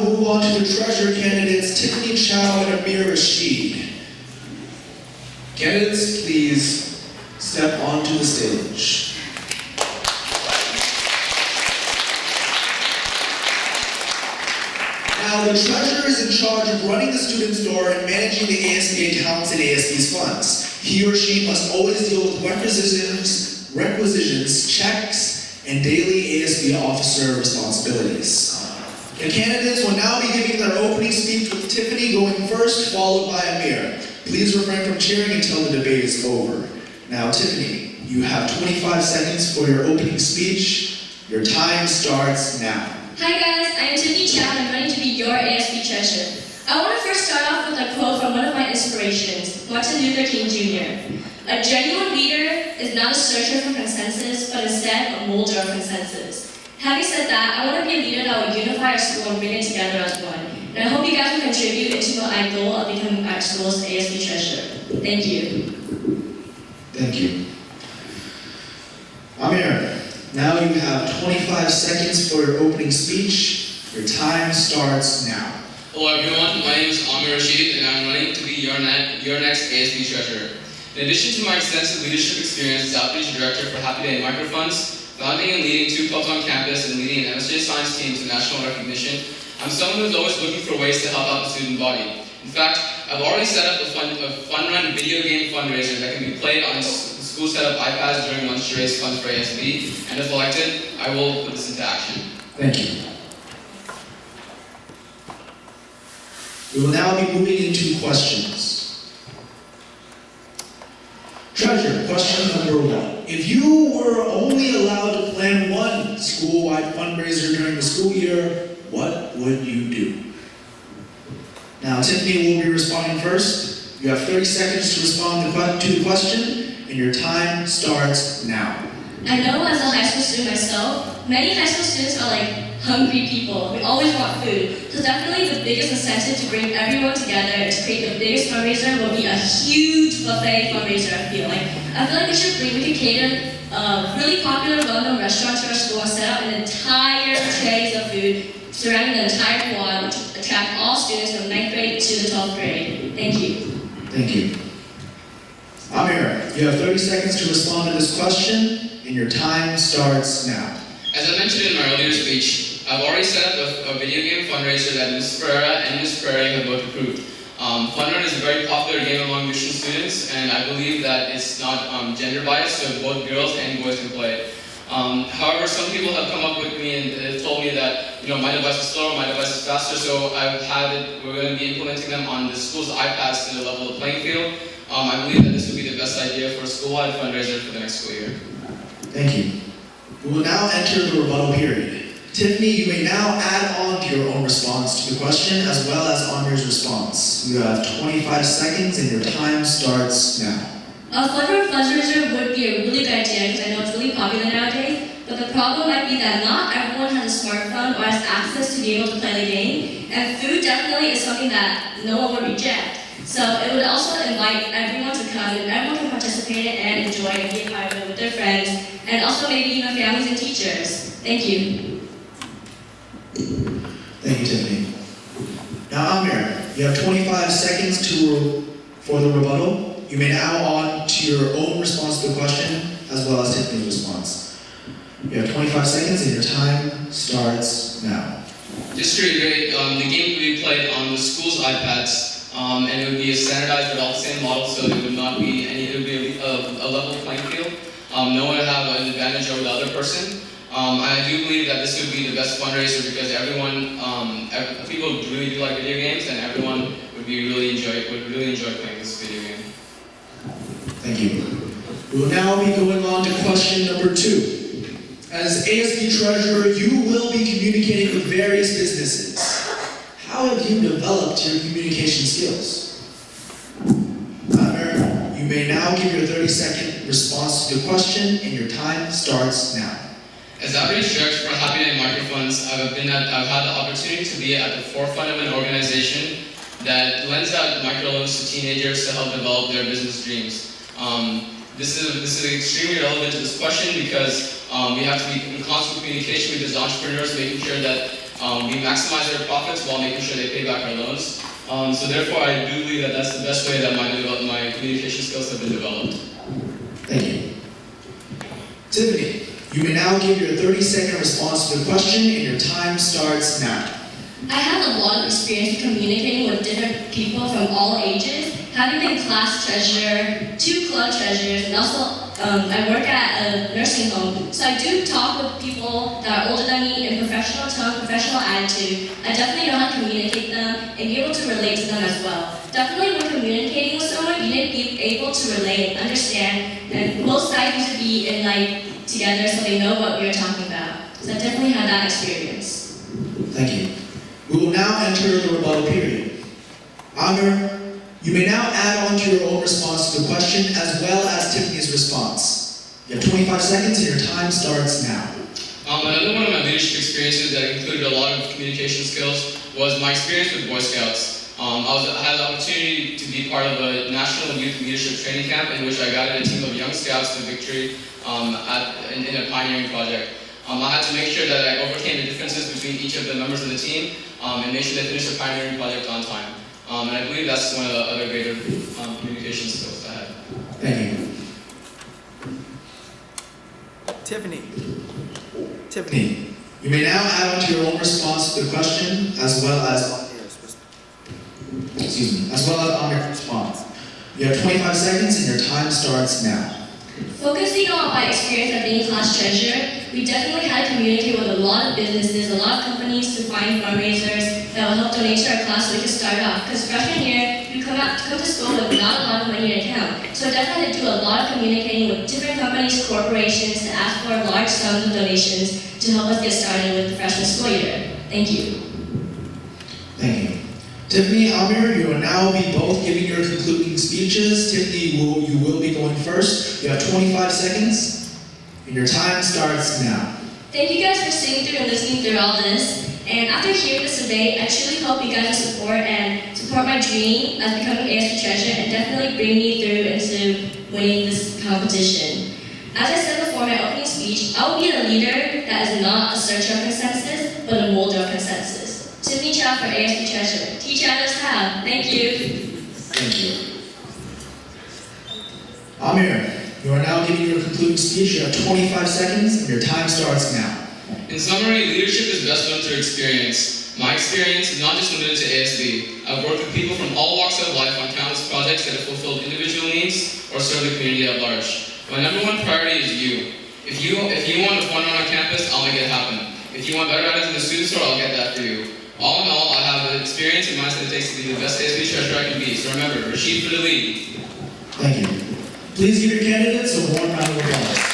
move on to the treasurer candidates, Tiffany Chow and Amir Rashid. Candidates, please step onto the stage. Now, the treasurer is in charge of running the student's door and managing the ASB accounts and ASB's funds. He or she must always deal with requisitions, checks, and daily ASB officer responsibilities. The candidates will now be giving their opening speech with Tiffany going first, followed by Amir. Please refrain from cheering until the debate is over. Now, Tiffany, you have 25 seconds for your opening speech. Your time starts now. Hi guys, I am Tiffany Chow and I'm ready to be your ASB treasurer. I want to first start off with a quote from one of my inspirations, Martin Luther King Jr. A genuine leader is not a searcher for consensus, but instead a molder of consensus. Having said that, I want to be a leader that will unify our school and bring it together as one. And I hope you guys will contribute into my goal of becoming our school's ASB treasurer. Thank you. Thank you. Amir, now you have 25 seconds for your opening speech. Your time starts now. Hello everyone, my name is Amir Rashid and I'm running to be your next ASB treasurer. In addition to my extensive leadership experience as outreach director for Happy Day Microfunds, founding and leading 2 clubs on campus and leading an MSJHS science team to national recognition, I'm someone who's always looking for ways to help out the student body. In fact, I've already set up a fun-run video game fundraiser that can be played on school set-up iPads during lunch to raise funds for ASB, and if elected, I will put this into action. Thank you. We will now be moving into questions. Treasurer, question number 1. If you were only allowed to plan one school-wide fundraiser during the school year, what would you do? Now, Tiffany will be responding first. You have 30 seconds to respond to the question, and your time starts now. I know as a high school student myself, many high school students are like hungry people. We always want food. So definitely the biggest incentive to bring everyone together and to create the biggest fundraiser will be a huge buffet fundraiser, I feel like. I feel like we could cater a really popular, well-known restaurant to our school and set up an entire trays of food surrounding the entire quad to attract all students from 9th grade to the 12th grade. Thank you. Thank you. Amir, you have 30 seconds to respond to this question, and your time starts now. As I mentioned in my earlier speech, I've already set up a video game fundraiser that Ms. Ferreira and Ms. Prairie have both approved. Fun Run is a very popular game among Mission students, and I believe that it's not gender biased, so both girls and boys can play it. However, some people have come up with me and told me that my device is slower, my device is faster, so we're going to be implementing them on the school's iPads to level the playing field. I believe that this would be the best idea for a school-wide fundraiser for the next school year. Thank you. We will now enter the rebuttal period. Tiffany, you may now add on to your own response to the question as well as Amir's response. You have 25 seconds and your time starts now. A Fun fundraiser would be a really good idea because I know it's really popular nowadays, but the problem might be that not everyone has a smartphone or has access to be able to play the game, and food definitely is something that no one would reject. So it would also invite everyone to come and everyone can participate and enjoy and be a part of it with their friends, and also maybe families and teachers. Thank you. Thank you, Tiffany. Now, Amir, you have 25 seconds for the rebuttal. You may now on to your own response to the question as well as Tiffany's response. You have 25 seconds and your time starts now. Just to reiterate, the game would be played on the school's iPads, and it would be a standardized but all the same model, so it would not be it would be a level playing field. No one would have an advantage over the other person. I do believe that this would be the best fundraiser because people really do like video games, and everyone would really enjoy playing this video game. Thank you. We will now be going on to question number 2. As ASB treasurer, you will be communicating with various businesses. How have you developed your communication skills? Amir, you may now give your 30-second response to the question, and your time starts now. As outreach director for Happy Day Microfunds, I've had the opportunity to be at the forefront of an organization that lends out microloans to teenagers to help develop their business dreams. This is extremely relevant to this question because we have to be in constant communication with these entrepreneurs, making sure that We maximize their profits while making sure they pay back our loans. So therefore, I do believe that that's the best way that my communication skills have been developed. Thank you. Tiffany, you may now give your 30-second response to the question, and your time starts now. I have a lot of experience communicating with different people from all ages, having been class treasurer, 2 club treasurers, and also I work at a nursing home. So I do talk with people that are older than me in professional tone, professional attitude. I definitely know how to communicate them and be able to relate to them as well. Definitely when communicating with someone, you need to be able to relate and understand, and both sides need to be in together so they know what we're talking about. So I definitely had that experience. Thank you. We will now enter the rebuttal period. Amir, you may now add on to your own response to the question as well as Tiffany's response. You have 25 seconds and your time starts now. Another one of my leadership experiences that included a lot of communication skills was my experience with Boy Scouts. I had the opportunity to be part of a national youth leadership training camp in which I guided a team of young scouts to victory in a pioneering project. I had to make sure that I overcame the differences between each of the members of the team and make sure they finished the pioneering project on time. And I believe that's one of the other greater communication skills I had. Thank you. Tiffany, you may now add on to your own response to the question as well as Amir's response. You have 25 seconds and your time starts now. Focusing on my experience of being class treasurer, we definitely had to communicate with a lot of businesses, a lot of companies to find fundraisers that will help donate to our class so we can start off. Because freshman year, we come to school with not a lot of money in account. So I definitely had to do a lot of communicating with different companies, corporations, to ask for large sums of donations to help us get started with the freshman school year. Thank you. Thank you. Tiffany, Amir, you will now be both giving your concluding speeches. Tiffany, you will be going first. You have 25 seconds, and your time starts now. Thank you guys for sitting through and listening through all this. And after hearing this today, I truly hope you guys will support my dream of becoming ASB treasurer and definitely bring me through into winning this competition. As I said before in my opening speech, I will be a leader that is not a searcher of consensus, but a molder of consensus. Tiffany Chow for ASB treasurer. Teach others how. Thank you. Thank you. Amir, you are now giving your concluding speech. You have 25 seconds, and your time starts now. In summary, leadership is best known through experience. My experience is not just limited to ASB. I've worked with people from all walks of life on countless projects that have fulfilled individual needs or served the community at large. My number one priority is you. If you want a fun run on campus, I'll make it happen. If you want better items in the student store, I'll get that for you. All in all, I have the experience and mindset it takes to be the best ASB treasurer I can be. So remember, Rashid for the lead. Thank you. Please give your candidates a warm round of applause.